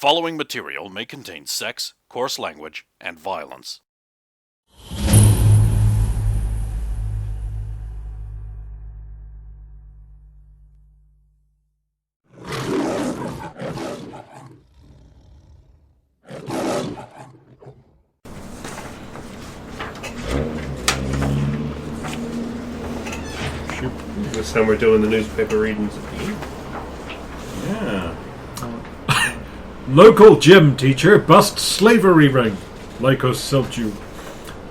following material may contain sex, coarse language, and violence. This time we're doing the newspaper readings. Yeah. Local gym teacher busts slavery ring. Lycos Selju.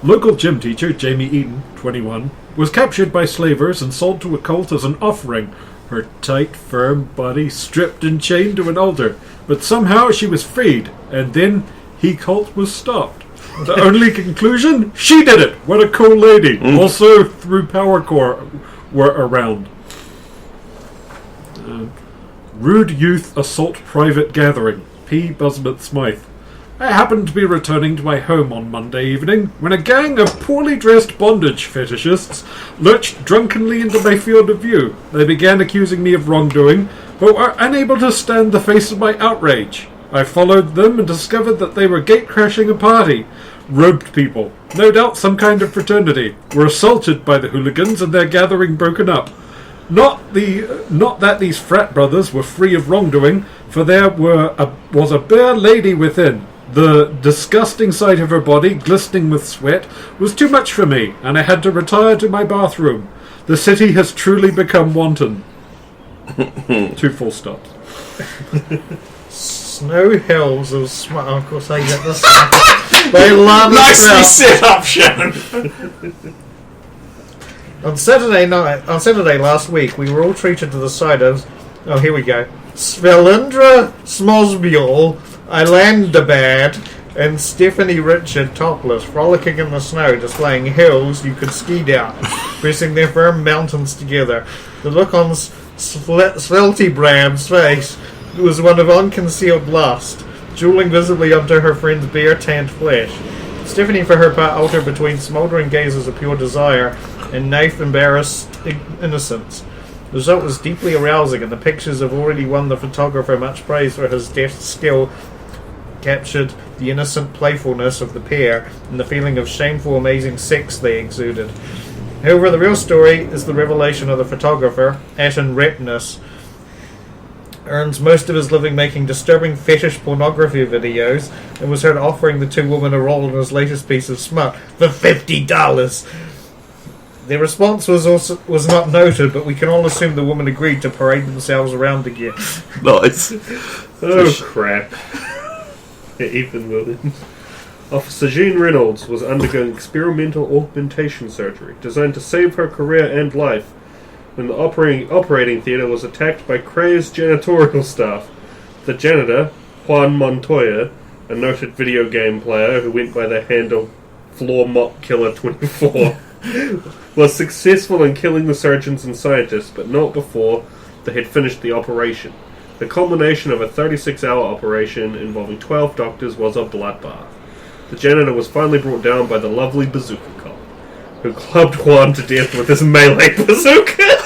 Local gym teacher Jamie Eaton, 21, was captured by slavers and sold to a cult as an offering. Her tight, firm body stripped and chained to an altar, but somehow she was freed, and then he cult was stopped. The only conclusion? She did it! What a cool lady! Also, through Power Core were around. Rude youth assault private gathering. P. Busbett Smythe. I happened to be returning to my home on Monday evening when a gang of poorly dressed bondage fetishists lurched drunkenly into my field of view. They began accusing me of wrongdoing, but were unable to stand the face of my outrage. I followed them and discovered that they were gate-crashing a party. Robed people, no doubt some kind of fraternity, were assaulted by the hooligans and their gathering broken up. Not that these frat brothers were free of wrongdoing, for there was a bare lady within. The disgusting sight of her body, glistening with sweat, was too much for me, and I had to retire to my bathroom. The city has truly become wanton. 2 full stops. Snow hills of smart. Of course, I get this. They love Nicely set up, Shannon. On Saturday last week, we were all treated to the side of. Oh, here we go. Svelindra Smosbiol, Ilandabad, and Stephanie Richard topless, frolicking in the snow, displaying hills you could ski down, pressing their firm mountains together. The look on Sveltebrand's face was one of unconcealed lust, jewelling visibly onto her friend's bare tanned flesh. Stephanie, for her part, altered between smouldering gazes of pure desire and knife-embarrassed innocence. The result was deeply arousing, and the pictures have already won the photographer much praise for his deft skill, captured the innocent playfulness of the pair and the feeling of shameful, amazing sex they exuded. However, the real story is the revelation of the photographer, Atten Repness, earns most of his living making disturbing fetish pornography videos, and was heard offering the two women a role in his latest piece of smut for $50. Their response was not noted, but we can all assume the woman agreed to parade themselves around again. Nice. Oh, crap. Ethan Williams. Officer Jean Reynolds was undergoing experimental augmentation surgery designed to save her career and life when the operating theatre was attacked by crazed janitorial staff. The janitor, Juan Montoya, a noted video game player who went by the handle Floor Mop Killer 24, was successful in killing the surgeons and scientists, but not before they had finished the operation. The culmination of a 36-hour operation involving 12 doctors was a bloodbath. The janitor was finally brought down by the lovely bazooka cop, who clubbed Juan to death with his melee bazooka.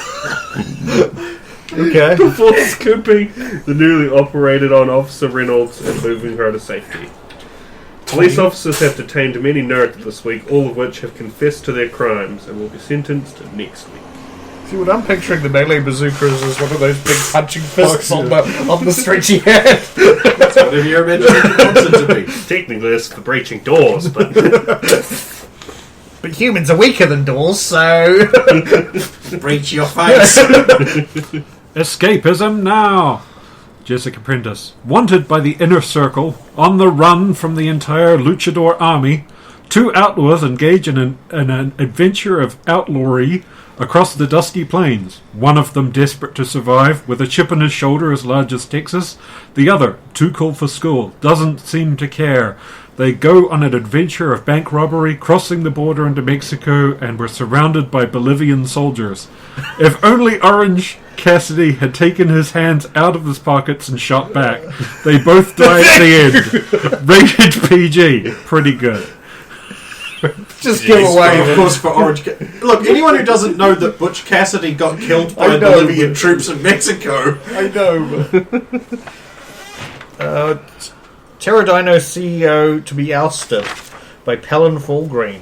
Okay. Before scooping the newly operated on Officer Reynolds and moving her to safety. Police officers have detained many nerds this week, all of which have confessed to their crimes and will be sentenced next week. See, what I'm picturing the melee bazookas is one of those big punching fists on the stretchy head. That's whatever your imagination wants it to be. Technically, it's for breaching doors, but... But humans are weaker than doors, so... Breach your face. Escapism now! Jessica Prentice. Wanted by the Inner Circle, on the run from the entire luchador army, 2 outlaws engage in an adventure of outlawry across the dusty plains. One of them desperate to survive, with a chip on his shoulder as large as Texas. The other, too cool for school, doesn't seem to care. They go on an adventure of bank robbery, crossing the border into Mexico, and were surrounded by Bolivian soldiers. If only Orange Cassidy had taken his hands out of his pockets and shot back. They both died at the end. Rated PG. Pretty good. Just give away. Of course, for Orange. Look, anyone who doesn't know that Butch Cassidy got killed by Bolivian troops in Mexico. I know. Pterodino CEO to be ousted by Pelin Fulgreen.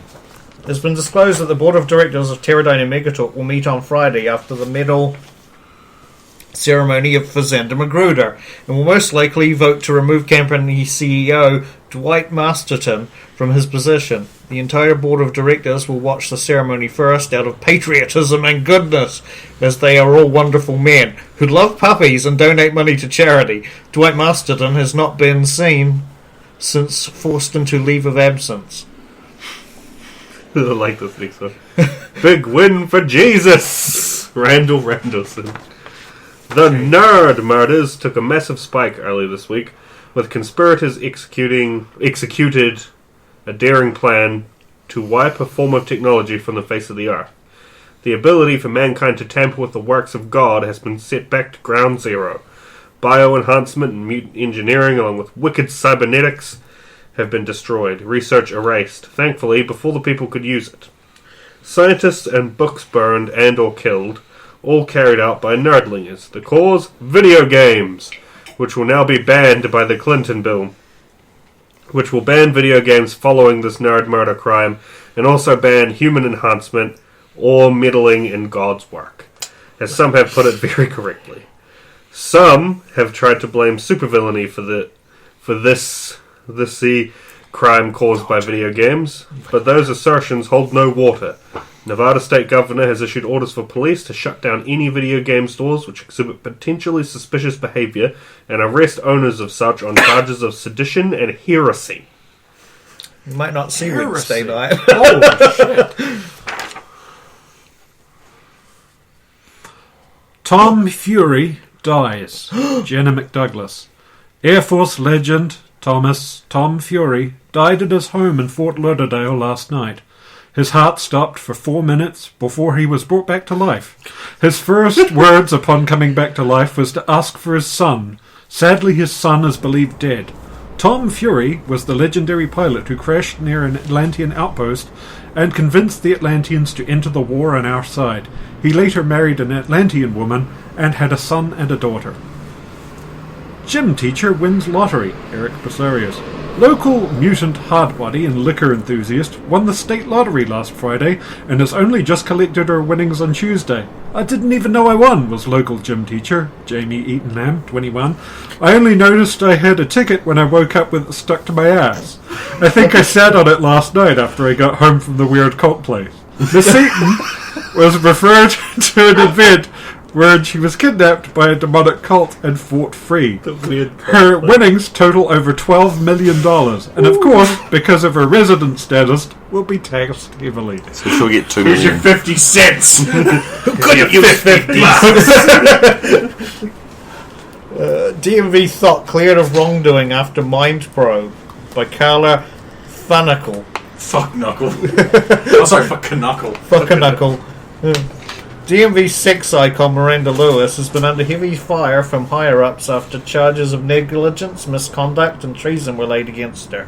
It's been disclosed that the board of directors of Pterodino Megatalk will meet on Friday after the medal ceremony for Xander Magruder, and will most likely vote to remove company CEO Dwight Masterton from his position. The entire board of directors will watch the ceremony first out of patriotism and goodness, as they are all wonderful men who love puppies and donate money to charity. Dwight Masterton has not been seen since forced into leave of absence. I like this next one. Big win for Jesus! Randall Randallson. The Nerd Murders took a massive spike early this week, with conspirators executed a daring plan to wipe a form of technology from the face of the earth. The ability for mankind to tamper with the works of God has been set back to ground zero. Bioenhancement and mutant engineering, along with wicked cybernetics, have been destroyed, research erased, thankfully, before the people could use it. Scientists and books burned and or killed, all carried out by nerdlingers. The cause? Video games, which will now be banned by the Clinton bill, which will ban video games following this nerd murder crime, and also ban human enhancement or meddling in God's work, as some have put it very correctly. Some have tried to blame supervillainy for this crime caused by video games, but those assertions hold no water. Nevada State Governor has issued orders for police to shut down any video game stores which exhibit potentially suspicious behavior and arrest owners of such on charges of sedition and heresy. You might not see Wednesday night. Oh, shit. Tom Fury dies. Jenna McDouglas. Air Force legend Tom Fury died at his home in Fort Lauderdale last night. His heart stopped for 4 minutes before he was brought back to life. His first words upon coming back to life was to ask for his son. Sadly, his son is believed dead. Tom Fury was the legendary pilot who crashed near an Atlantean outpost and convinced the Atlanteans to enter the war on our side. He later married an Atlantean woman and had a son and a daughter. Gym teacher wins lottery. Eric Basarius. Local mutant hardbody and liquor enthusiast won the state lottery last Friday and has only just collected her winnings on Tuesday. I didn't even know I won, was local gym teacher Jamie Eatonham, 21. I only noticed I had a ticket when I woke up with it stuck to my ass. I think I sat on it last night after I got home from the weird cult place. Miss Eaton was referred to an event where she was kidnapped by a demonic cult and fought free. Her winnings total over $12 million, and of course, because of her resident status, will be taxed heavily. So she'll get $2 Here's your million. 50 cents. Who couldn't use 50 DMV thought cleared of wrongdoing after mind probe by Carla Funacle. Fuck Knuckle. Oh, sorry, fuck Knuckle. Fuckanuckle. DMV sex icon Miranda Lewis has been under heavy fire from higher-ups after charges of negligence, misconduct and treason were laid against her.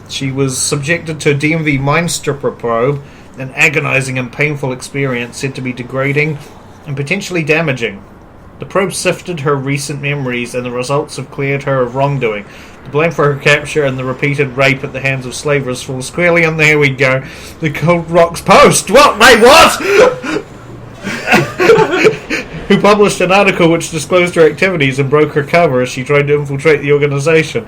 She was subjected to a DMV mind stripper probe, an agonizing and painful experience said to be degrading and potentially damaging. The probe sifted her recent memories and the results have cleared her of wrongdoing. The blame for her capture and the repeated rape at the hands of slavers falls squarely on there we go. The Cold Rocks Post. What? Wait, what? Who published an article which disclosed her activities and broke her cover as she tried to infiltrate the organization.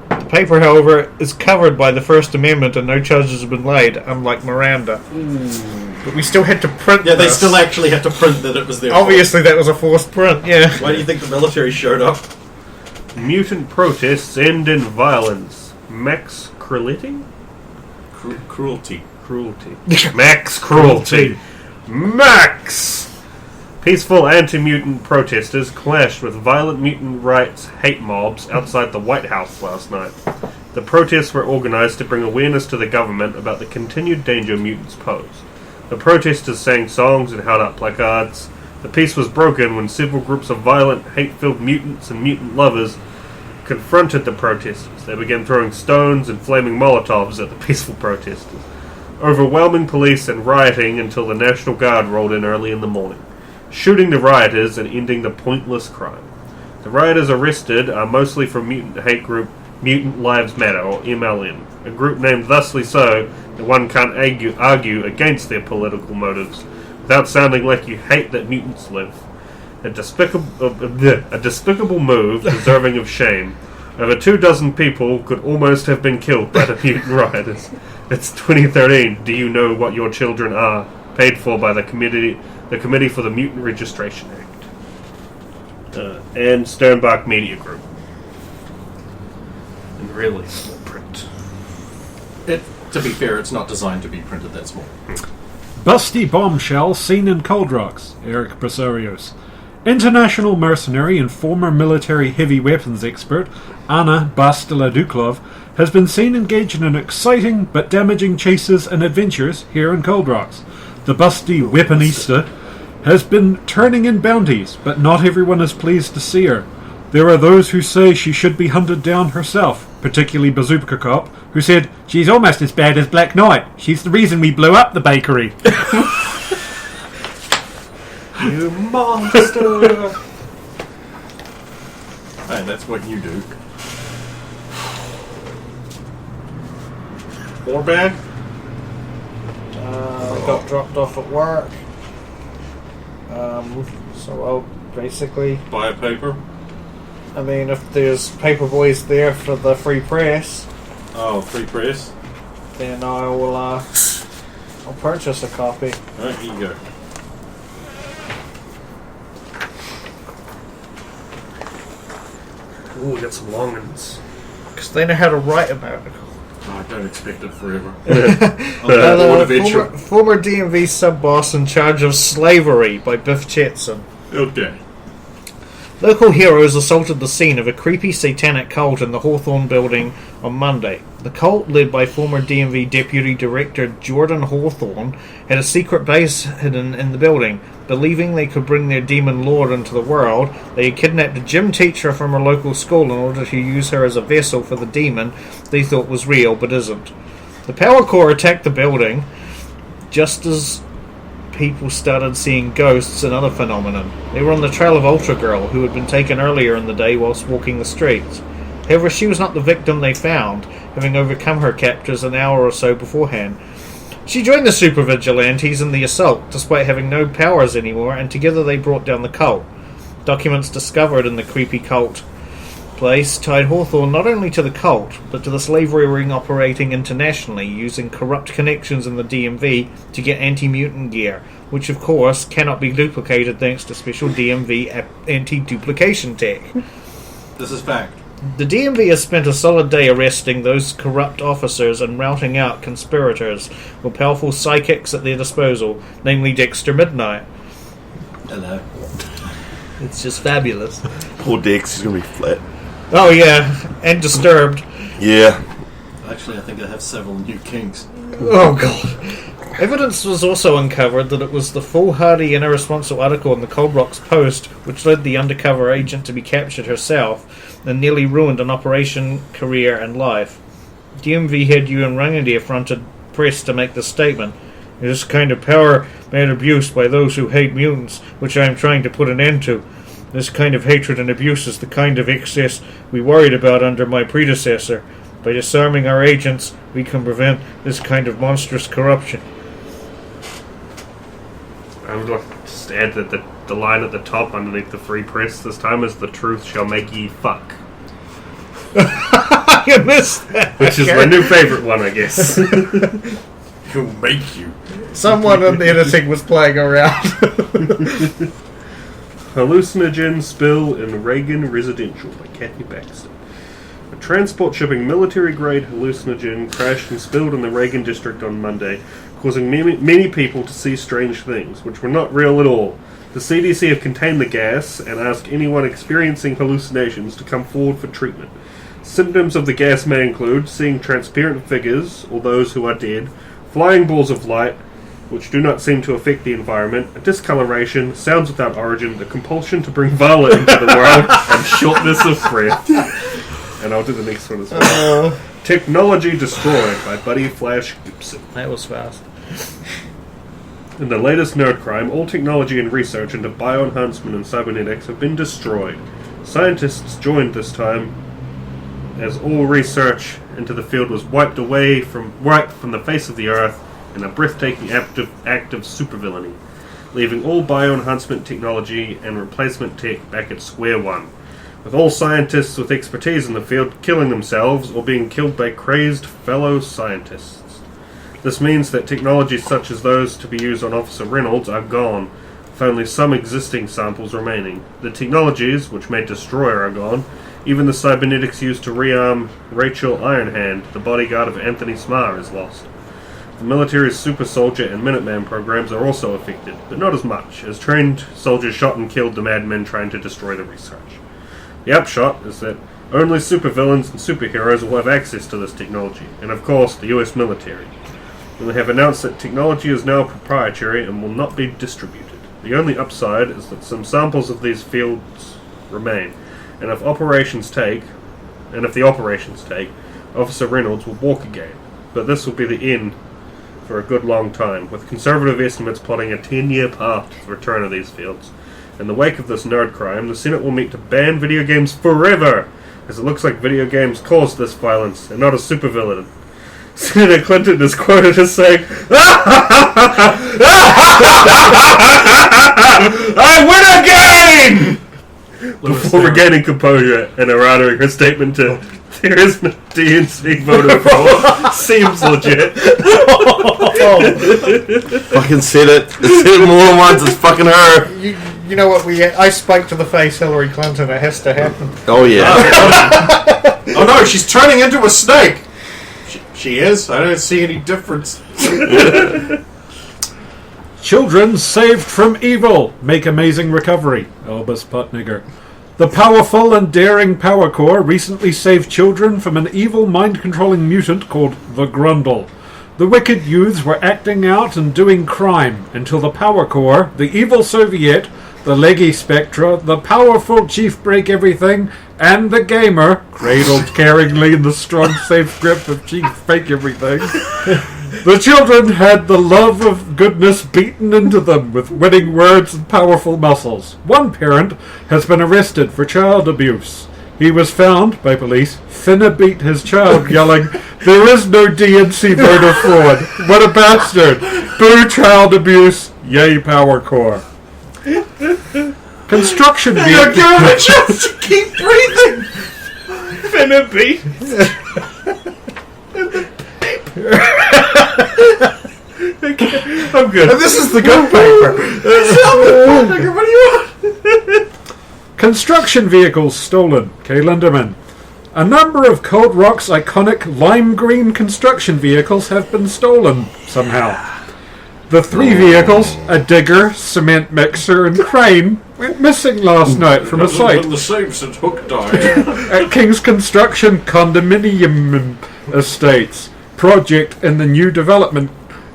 The paper, however, is covered by the First Amendment and no charges have been laid, unlike Miranda. But we still had to print Yeah, they this. still actually had to print that it was their Obviously that was a forced print, yeah. fault. Why do you think the military showed up? Mutant protests end in violence. Max Cruelty? Cruelty. Max Cruelty. Max! Peaceful anti-mutant protesters clashed with violent mutant rights hate mobs outside the White House last night. The protests were organized to bring awareness to the government about the continued danger mutants pose. The protesters sang songs and held up placards. The peace was broken when several groups of violent, hate-filled mutants and mutant lovers confronted the protesters. They began throwing stones and flaming Molotovs at the peaceful protesters, overwhelming police and rioting until the National Guard rolled in early in the morning, shooting the rioters and ending the pointless crime. The rioters arrested are mostly from mutant hate group Mutant Lives Matter, or MLM, a group named thusly so that one can't argue against their political motives without sounding like you hate that mutants live. A despicable move deserving of shame. Over 24 people could almost have been killed by the mutant rioters. It's 2013. Do you know what your children are? Paid for by the Committee for the Mutant Registration Act. And Sternbach Media Group. And really small print. To be fair, it's not designed to be printed that small. Busty bombshell seen in Cold Rocks, Eric Brasarios. International mercenary and former military heavy weapons expert Anna Bastila-Duklov has been seen engaged in an exciting but damaging chases and adventures here in Cold Rocks. The busty weaponista has been turning in bounties, but not everyone is pleased to see her. There are those who say she should be hunted down herself, particularly Bazooka Cop, who said, "She's almost as bad as Black Knight. She's the reason we blew up the bakery." You monster! Hey, that's what you do. More bad? I got dropped off at work. So I'll basically... Buy a paper? I mean, if there's paperboys there for the free press, Oh, free press? then I will, I'll purchase a copy. Alright, here you go. Ooh, we got some long ones. Because they know how to write about it. Oh, I don't expect it forever. On that board eventually. Former DMV sub-boss in charge of slavery by Biff Chetson. Okay. Local heroes assaulted the scene of a creepy satanic cult in the Hawthorne building on Monday. The cult, led by former DMV Deputy Director Jordan Hawthorne, had a secret base hidden in the building. Believing they could bring their demon lord into the world, they had kidnapped a gym teacher from a local school in order to use her as a vessel for the demon they thought was real but isn't. The Power Corps attacked the building just as people started seeing ghosts and other phenomenon. They were on the trail of Ultra Girl, who had been taken earlier in the day whilst walking the streets. However, she was not the victim they found, having overcome her captors an hour or so beforehand. She joined the super vigilantes in the assault, despite having no powers anymore, and together they brought down the cult. Documents discovered in the creepy cult place tied Hawthorne not only to the cult, but to the slavery ring operating internationally, using corrupt connections in the DMV to get anti-mutant gear, which of course cannot be duplicated thanks to special DMV anti-duplication tech. This is fact. The DMV has spent a solid day arresting those corrupt officers and routing out conspirators with powerful psychics at their disposal, namely Dexter Midnight. Hello. It's just fabulous. Poor Dex, he's gonna be flat. Oh yeah, and Disturbed. Yeah. Actually, I think I have several new kinks. Oh god. Evidence was also uncovered that it was the foolhardy and irresponsible article in the Cold Rocks Post which led the undercover agent to be captured herself and nearly ruined an operation career and life. DMV head Ewan Rangadir fronted press to make this statement. This kind of power made abuse by those who hate mutants, which I am trying to put an end to. This kind of hatred and abuse is the kind of excess we worried about under my predecessor. By disarming our agents, we can prevent this kind of monstrous corruption. I would like to just add that the line at the top underneath the free press this time is "The truth shall make ye fuck." You missed that! Which is my new favourite one, I guess. He'll make you. Someone in the editing was playing around. Hallucinogen spill in Reagan Residential by Kathy Baxter. A transport shipping military-grade hallucinogen crashed and spilled in the Reagan district on Monday, causing many people to see strange things, which were not real at all. The CDC have contained the gas and asked anyone experiencing hallucinations to come forward for treatment. Symptoms of the gas may include seeing transparent figures, or those who are dead, flying balls of light, which do not seem to affect the environment, a discoloration, sounds without origin, the compulsion to bring Vala into the world, and shortness of breath. And I'll do the next one as well. Technology Destroyed by Buddy Flash Gibson. That was fast. In the latest nerd crime, all technology and research into bioenhancement and cybernetics have been destroyed. Scientists joined this time as all research into the field was wiped from the face of the Earth in a breathtaking act of supervillainy, leaving all bioenhancement technology and replacement tech back at square one, with all scientists with expertise in the field killing themselves or being killed by crazed fellow scientists. This means that technologies such as those to be used on Officer Reynolds are gone, with only some existing samples remaining. The technologies, which made Destroyer, are gone. Even the cybernetics used to rearm Rachel Ironhand, the bodyguard of Anthony Smarr, is lost. The military's Super Soldier and Minuteman programs are also affected, but not as much, as trained soldiers shot and killed the madmen trying to destroy the research. The upshot is that only supervillains and superheroes will have access to this technology, and of course the US military. And they have announced that technology is now proprietary and will not be distributed. The only upside is that some samples of these fields remain, and if the operations take, Officer Reynolds will walk again. But this will be the end for a good long time, with conservative estimates plotting a 10-year path to the return of these fields. In the wake of this nerd crime, the Senate will meet to ban video games forever, as it looks like video games caused this violence, and not a supervillain. Senator Clinton is quoted as saying, I win again! Before regaining composure and honoring her statement to there is no DNC voter fraud. Seems legit. Fucking said it. It's said it more than once. It's fucking her. You know what? I spike to the face Hillary Clinton. It has to happen. Oh yeah. Oh no, she's turning into a snake. She is? I don't see any difference. Children saved from evil make amazing recovery. Albus Putnigger. The powerful and daring Power Corps recently saved children from an evil mind-controlling mutant called the Grundle. The wicked youths were acting out and doing crime until the Power Corps, the evil Soviet, the leggy Spectra, the powerful Chief Break Everything, and the Gamer, cradled caringly in the strong, safe grip of Chief Fake Everything. The children had the love of goodness beaten into them with winning words and powerful muscles. One parent has been arrested for child abuse. He was found by police finna beat his child, yelling, "There is no DNC voter fraud. What a bastard! Boo child abuse! Yay Power Corps!" Construction You're giving a chance to keep breathing! Finna beat. I'm good. And this is the gun paper. What do you want? Construction vehicles stolen. K. Linderman. A number of Cold Rock's iconic lime green construction vehicles have been stolen somehow. The three vehicles, a digger, cement mixer, and crane, went missing last night from a site the same since Hook died. at King's Construction Condominium Estates project in the new development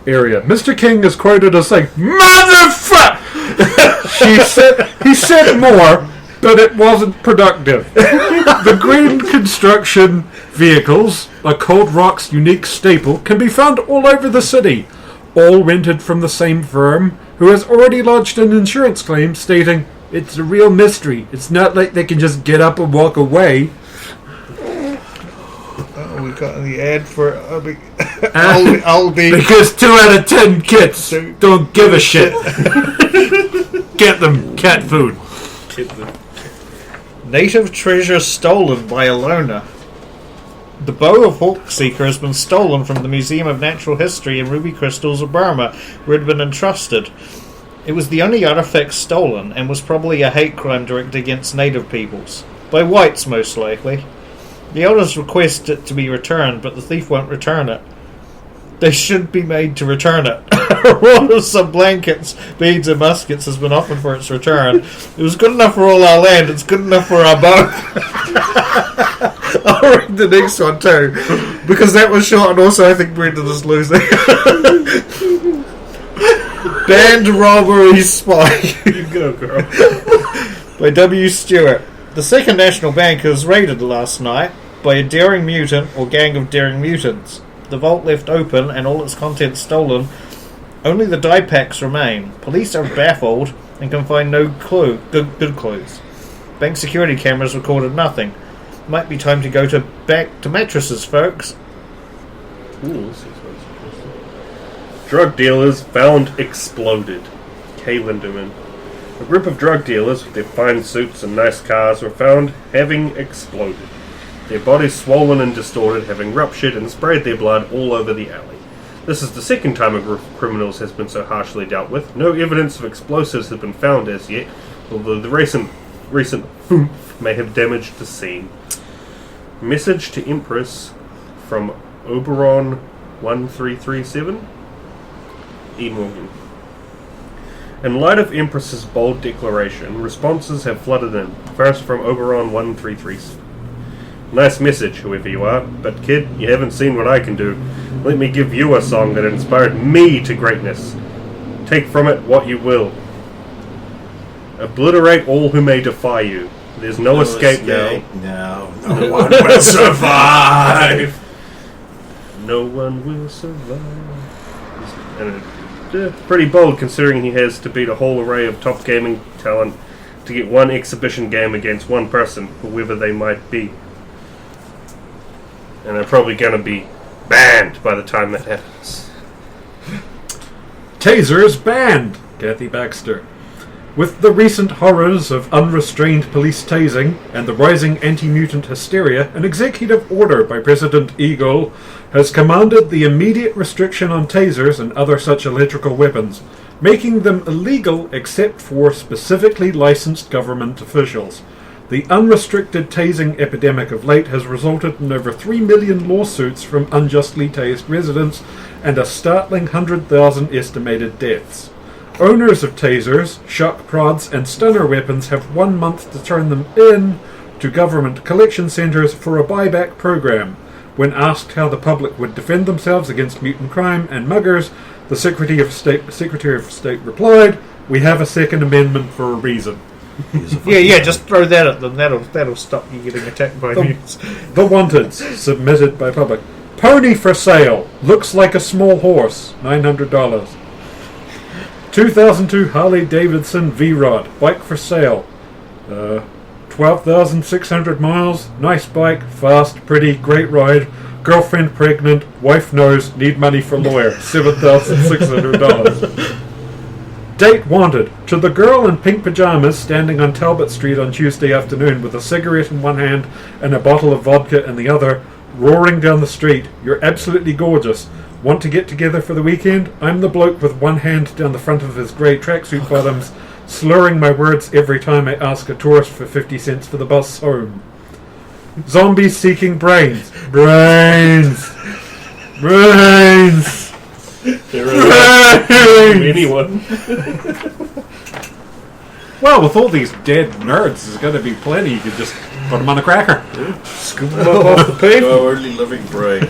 area. Mr. King is quoted as saying, "Motherfucker!" He said more, but it wasn't productive. The green construction vehicles, a Cold Rock's unique staple, can be found all over the city, all rented from the same firm, who has already lodged an insurance claim stating, "It's a real mystery. It's not like they can just get up and walk away." We got the ad for Aldi. Because 2 out of 10 kids don't give a shit. Get them cat food. Native treasure stolen by a loner. The bow of Hawkseeker has been stolen from the Museum of Natural History and Ruby Crystals of Burma, where it had been entrusted. It was the only artifact stolen, and was probably a hate crime directed against native peoples. By whites, most likely. The elders request it to be returned, but the thief won't return it. They should be made to return it. A roll of some blankets, beads, and muskets has been offered for its return. It was good enough for all our land, it's good enough for our boat. I'll read the next one too, because that was short, and also I think Brendan is losing. Band Robbery Spy. You go, girl. By W. Stewart. The Second National Bank was raided last night by a daring mutant or gang of daring mutants. The vault left open and all its contents stolen. Only the die packs remain. Police are baffled and can find no good clues. Bank security cameras recorded nothing. Might be time to go back to mattresses, folks. Ooh, this is what's interesting. Drug dealers found exploded. K. Lindemann. A group of drug dealers with their fine suits and nice cars were found having exploded. Their bodies swollen and distorted, having ruptured and sprayed their blood all over the alley. This is the second time a group of criminals has been so harshly dealt with. No evidence of explosives has been found as yet, although the recent oomph may have damaged the scene. Message to Empress from Oberon 1337. E. Morgan. In light of Empress's bold declaration, responses have flooded in. First from Oberon 1337. Nice message, whoever you are, but kid, you haven't seen what I can do. Let me give you a song that inspired me to greatness. Take from it what you will. Obliterate all who may defy you. There's no escape now. No one will survive. No one will survive. And pretty bold considering he has to beat a whole array of top gaming talent to get one exhibition game against one person, whoever they might be. And they're probably going to be banned by the time that happens. Tasers banned, Kathy Baxter. With the recent horrors of unrestrained police tasing and the rising anti-mutant hysteria, an executive order by President Eagle has commanded the immediate restriction on tasers and other such electrical weapons, making them illegal except for specifically licensed government officials. The unrestricted tasing epidemic of late has resulted in over 3 million lawsuits from unjustly tased residents and a startling 100,000 estimated deaths. Owners of tasers, shock prods, and stunner weapons have 1 month to turn them in to government collection centres for a buyback program. When asked how the public would defend themselves against mutant crime and muggers, the Secretary of State replied, "We have a Second Amendment for a reason." Yeah, just throw that at them. That'll stop you getting attacked by mutants. The Wanteds, submitted by public. Pony for sale. Looks like a small horse. $900. 2002 Harley Davidson V-Rod. Bike for sale. 12,600 miles. Nice bike. Fast. Pretty. Great ride. Girlfriend pregnant. Wife knows. Need money for lawyer. $7,600. Date wanted. To the girl in pink pajamas standing on Talbot Street on Tuesday afternoon with a cigarette in one hand and a bottle of vodka in the other, roaring down the street. You're absolutely gorgeous. Want to get together for the weekend? I'm the bloke with one hand down the front of his grey tracksuit bottoms, slurring my words every time I ask a tourist for 50 cents for the bus home. Zombies seeking brains. Brains! Brains! Anyone. Well, with all these dead nerds, there's going to be plenty. You could just put them on a cracker. Scoop them up off the pavement. Oh, early living brain.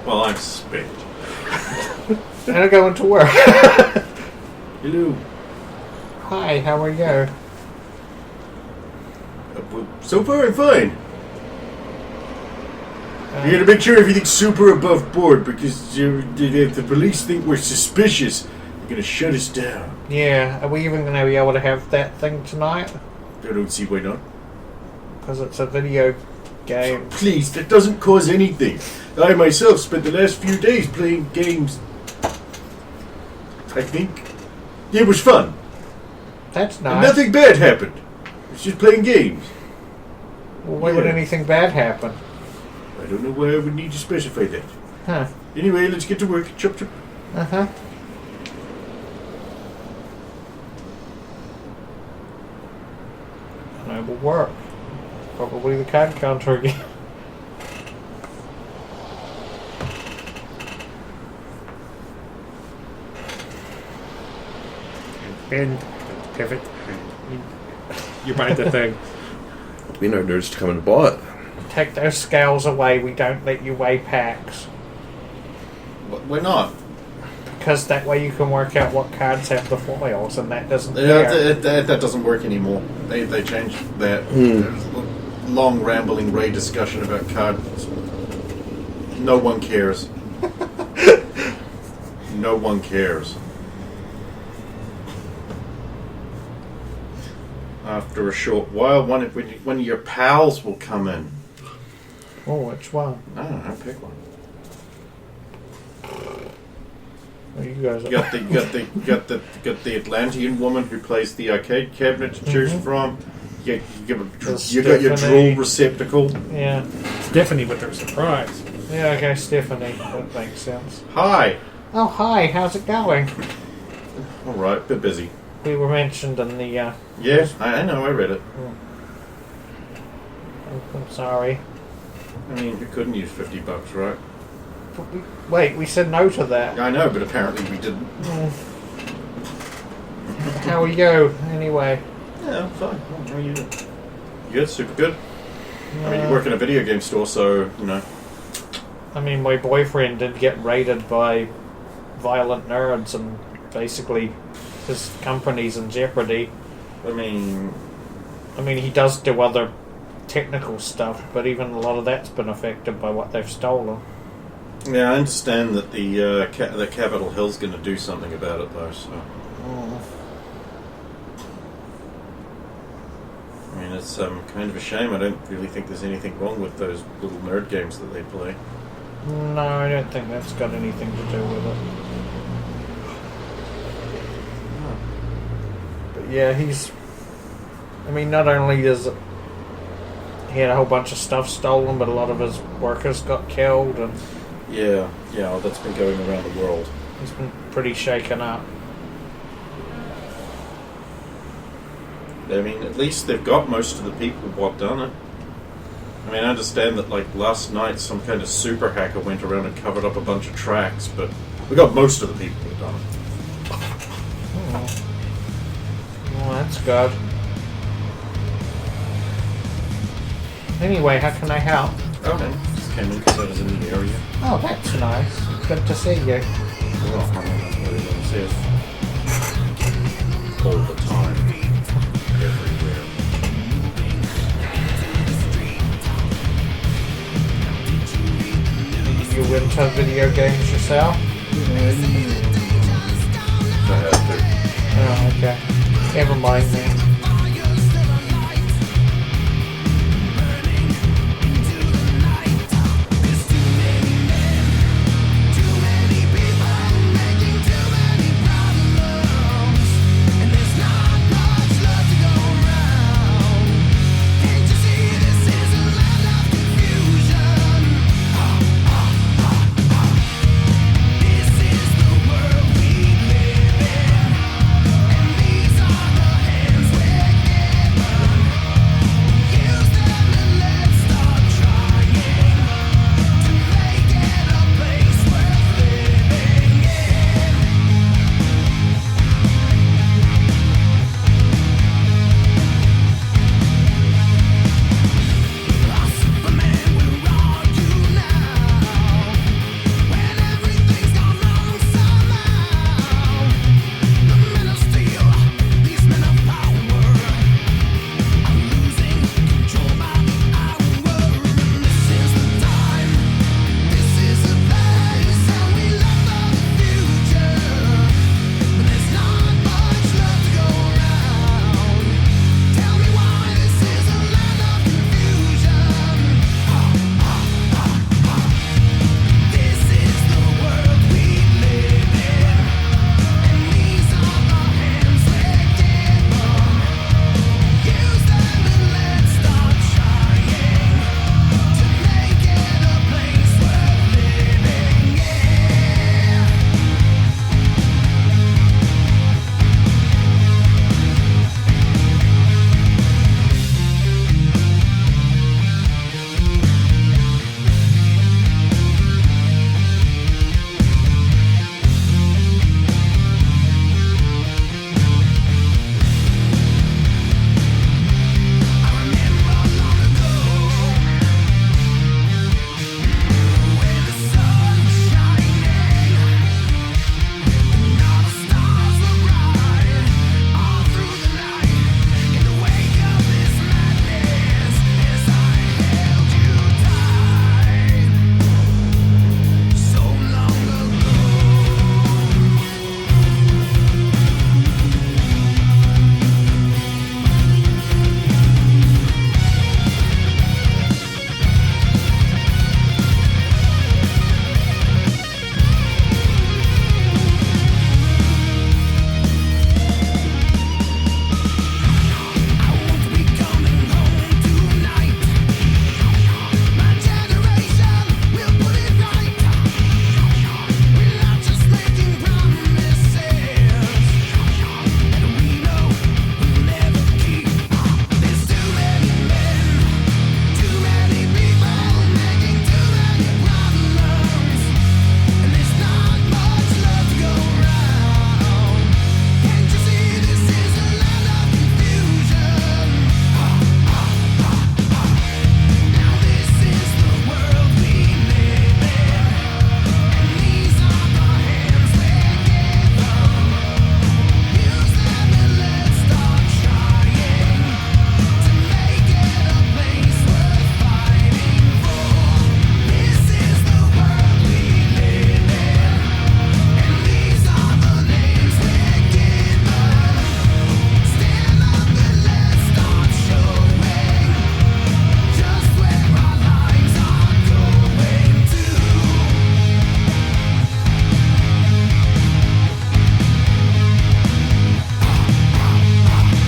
Well, I'm spent. And I'm going to work. Hello. Hi, how are you? So far, I'm fine. You gotta make sure everything's super above board because if the police think we're suspicious, they're gonna shut us down. Yeah, are we even going to be able to have that thing tonight? I don't see why not. Because it's a video game. Please, that doesn't cause anything. I myself spent the last few days playing games. I think it was fun. That's And nice. nothing bad happened. It's just playing games. Well, why would Yeah. anything bad happen? I don't know why I would need to specify that. Huh. Anyway, let's get to work. Chop chop. Uh-huh. And it will work. Probably the card counter again. And pivot. You buy the thing. We know nerds to come and buy it. Take those scales away, we don't let you weigh packs. Why not? Because that way you can work out what cards have the foils, and that doesn't matter. That doesn't work anymore. They changed that. There's a long rambling Ray discussion about cards. No one cares. No one cares. after a short while, one of your pals will come in. Oh, which one? I don't know, pick one. Oh, you guys are... Got the Atlantean woman who plays the arcade cabinet to choose from. You got your drool receptacle. Yeah. Stephanie with her surprise. Yeah, okay, Stephanie. That makes sense. Hi. Oh, hi, how's it going? Alright, bit busy. We were mentioned in the, Yeah, I know, I read it. I'm sorry. I mean, who couldn't use $50, right? Wait, we said no to that. I know, but apparently we didn't. How are you, anyway? Yeah, I'm fine. How are you doing? You good? Super good? I mean, you work in a video game store, so, you know. I mean, my boyfriend did get raided by violent nerds, and basically his company's in jeopardy. I mean, he does do other technical stuff, but even a lot of that's been affected by what they've stolen. yeah, I understand that the Capitol Hill's going to do something about it, though, so. I mean, it's kind of a shame. I don't really think there's anything wrong with those little nerd games that they play. No, I don't think that's got anything to do with it. But yeah, not only does he had a whole bunch of stuff stolen, but a lot of his workers got killed, and Yeah, well, that's been going around the world. he's been pretty shaken up. I mean, at least they've got most of the people what done it. I mean, I understand that, like, last night some kind of super hacker went around and covered up a bunch of tracks, but we got most of the people who've done it. Well, that's good. Anyway, how can I help? Okay. Just came in because I was in the area. Oh, that's nice. Good to see you. Well, I mean, that's what everyone says. All the time. Everywhere. You into video games yourself? I have to. Oh, okay. Never mind then.